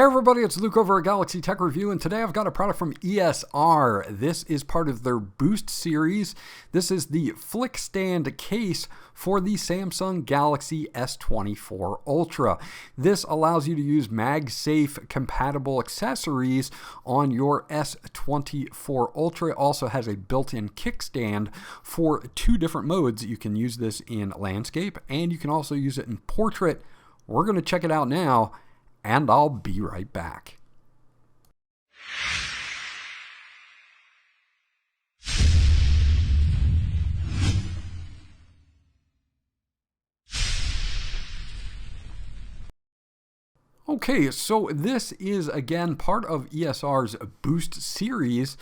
Hey everybody, it's Luke over at Galaxy Tech Review, and today I've got a product from ESR. This is part of their Boost series. This is the Flickstand case for the Samsung Galaxy S24 Ultra. This allows you to use MagSafe compatible accessories on your S24 Ultra. It also has a built-in kickstand for two different modes. You can use this in landscape and you can also use it in portrait. We're going to check it out now, and I'll be right back. Okay, so this is again part of ESR's Boost series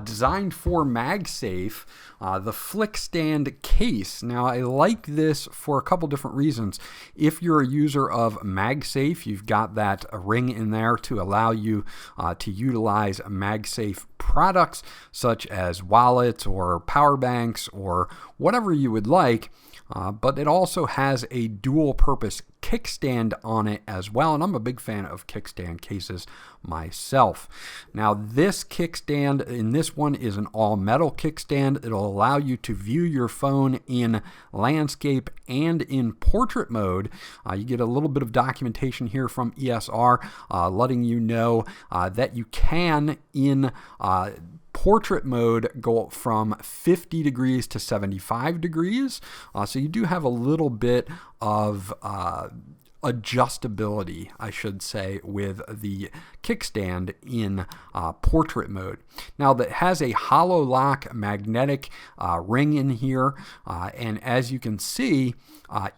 designed for MagSafe, the Flickstand case. Now, I like this for a couple different reasons. If you're a user of MagSafe, you've got that ring in there to allow you to utilize MagSafe products such as wallets or power banks or whatever you would like. But it also has a dual purpose kickstand on it as well, and I'm a big fan of kickstand cases myself. Now, this kickstand in this one is an all metal kickstand. It'll allow you to view your phone in landscape and in portrait mode. You get a little bit of documentation here from ESR letting you know that you can in portrait mode go from 50 degrees to 75 degrees. So you do have a little bit of adjustability, I should say, with the kickstand in portrait mode. Now, that has a hollow lock magnetic ring in here, and as you can see,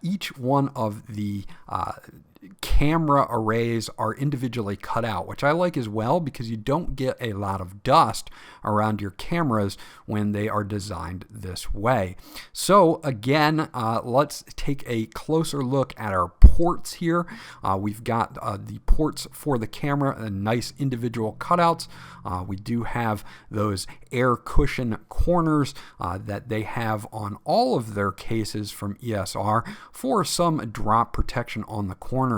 each one of the camera arrays are individually cut out, which I like as well because you don't get a lot of dust around your cameras when they are designed this way. So again, let's take a closer look at our ports here. We've got the ports for the camera, nice individual cutouts. We do have those air cushion corners that they have on all of their cases from ESR for some drop protection on the corners.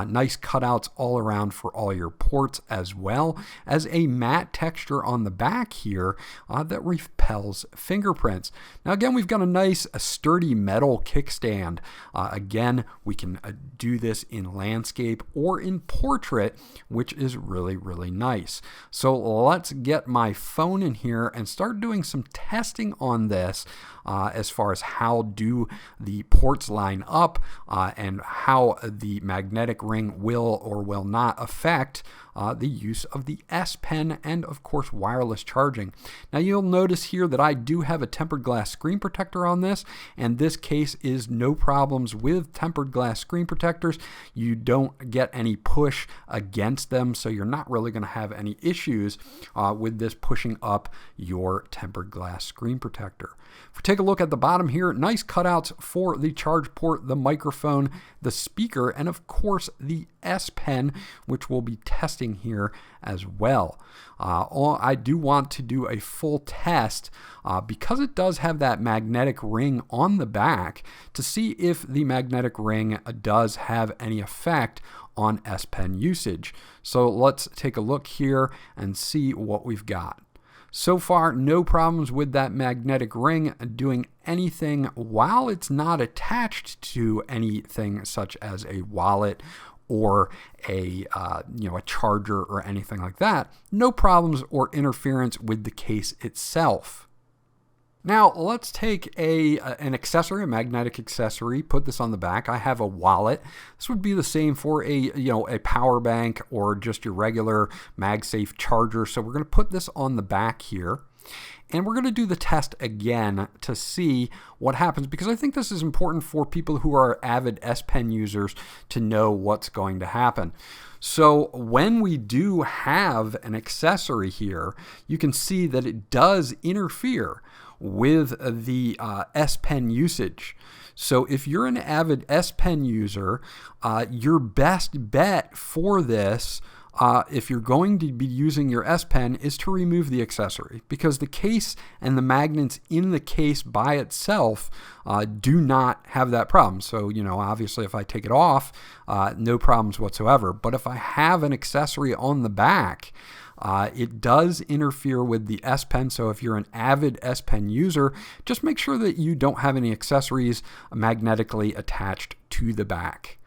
Nice cutouts all around for all your ports, as well as a matte texture on the back here that repels fingerprints. Now again, we've got a nice sturdy metal kickstand. Again, we can do this in landscape or in portrait, which is really nice. So let's get my phone in here and start doing some testing on this as far as how do the ports line up and how the magnetic ring will or will not affect the use of the S Pen and of course wireless charging. Now, you'll notice here that I do have a tempered glass screen protector on this, and this case is no problems with tempered glass screen protectors. You don't get any push against them, so you're not really going to have any issues with this pushing up your tempered glass screen protector. If we take a look at the bottom here, nice cutouts for the charge port, the microphone, the speaker, and of course the S Pen, which we'll be testing here as well. I do want to do a full test because it does have that magnetic ring on the back to see if the magnetic ring does have any effect on S Pen usage. So let's take a look here and see what we've got. So far, no problems with that magnetic ring doing anything while it's not attached to anything such as a wallet or a charger or anything like that. No problems or interference with the case itself. Now, let's take an accessory, a magnetic accessory, put this on the back. I have a wallet. This would be the same for a power bank or just your regular MagSafe charger. So we're going to put this on the back here. And we're going to do the test again to see what happens, because I think this is important for people who are avid S Pen users to know what's going to happen. So when we do have an accessory here, you can see that it does interfere with the S Pen usage. So if you're an avid S Pen user, your best bet for this if you're going to be using your S Pen, is to remove the accessory, because the case and the magnets in the case by itself do not have that problem. So, obviously if I take it off, no problems whatsoever. But if I have an accessory on the back, it does interfere with the S Pen. So if you're an avid S Pen user, just make sure that you don't have any accessories magnetically attached to the back.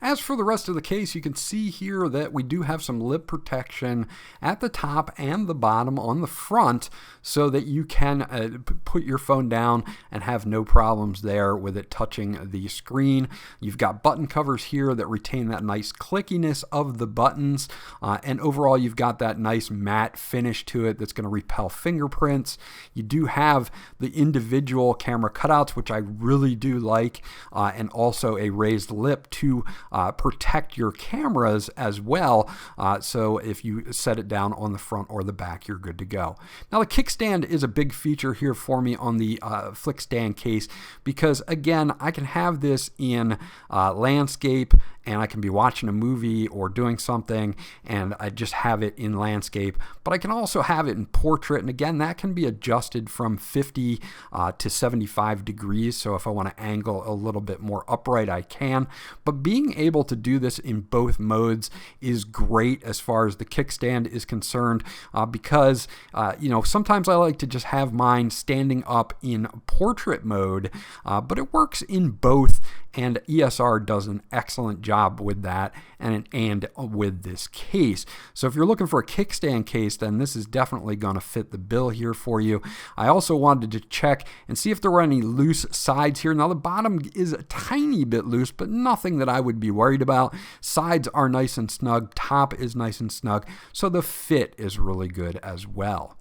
As for the rest of the case, you can see here that we do have some lip protection at the top and the bottom on the front, so that you can put your phone down and have no problems there with it touching the screen. You've got button covers here that retain that nice clickiness of the buttons, and overall you've got that nice matte finish to it that's going to repel fingerprints. You do have the individual camera cutouts, which I really do like, and also a raised lip to protect your cameras as well. So if you set it down on the front or the back, you're good to go. Now the kickstand is a big feature here for me on the Flickstand case, because again, I can have this in landscape, and I can be watching a movie or doing something and I just have it in landscape, but I can also have it in portrait, and again, that can be adjusted from 50 to 75 degrees. So if I want to angle a little bit more upright, I can. But being able to do this in both modes is great as far as the kickstand is concerned, because sometimes I like to just have mine standing up in portrait mode, but it works in both, and ESR does an excellent job with that and with this case. So if you're looking for a kickstand case, then this is definitely going to fit the bill here for you. I also wanted to check and see if there were any loose sides here. Now the bottom is a tiny bit loose, but nothing that I would be worried about. Sides are nice and snug, top is nice and snug, so the fit is really good as well.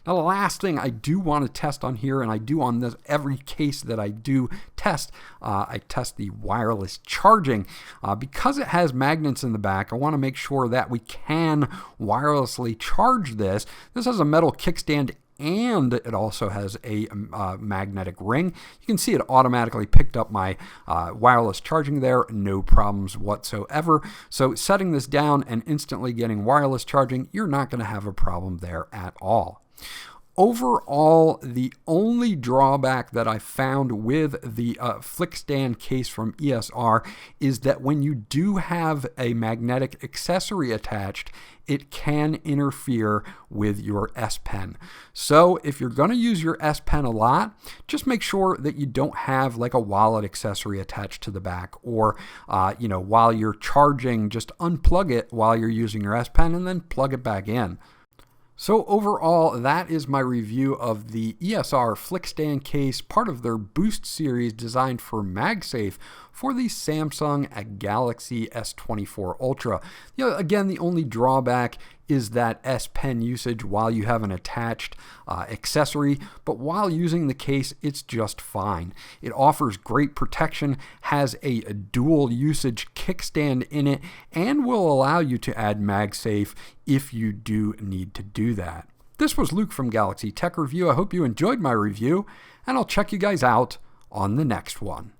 Now the last thing I do want to test on here, and I do on this every case that I do test, I test the wireless charging. Because it has magnets in the back, I want to make sure that we can wirelessly charge this. This has a metal kickstand, and it also has a magnetic ring. You can see it automatically picked up my wireless charging there, no problems whatsoever. So setting this down and instantly getting wireless charging, you're not going to have a problem there at all. Overall, the only drawback that I found with the Flickstand case from ESR is that when you do have a magnetic accessory attached, it can interfere with your S Pen. So if you're going to use your S Pen a lot, just make sure that you don't have like a wallet accessory attached to the back, or while you're charging, just unplug it while you're using your S Pen and then plug it back in. So overall, that is my review of the ESR Flickstand case, part of their Boost series designed for MagSafe for the Samsung Galaxy S24 Ultra. Again, the only drawback is that S Pen usage while you have an attached accessory, but while using the case, it's just fine. It offers great protection, has a dual usage kickstand in it, and will allow you to add MagSafe if you do need to do that. This was Luke from Galaxy Tech Review. I hope you enjoyed my review, and I'll check you guys out on the next one.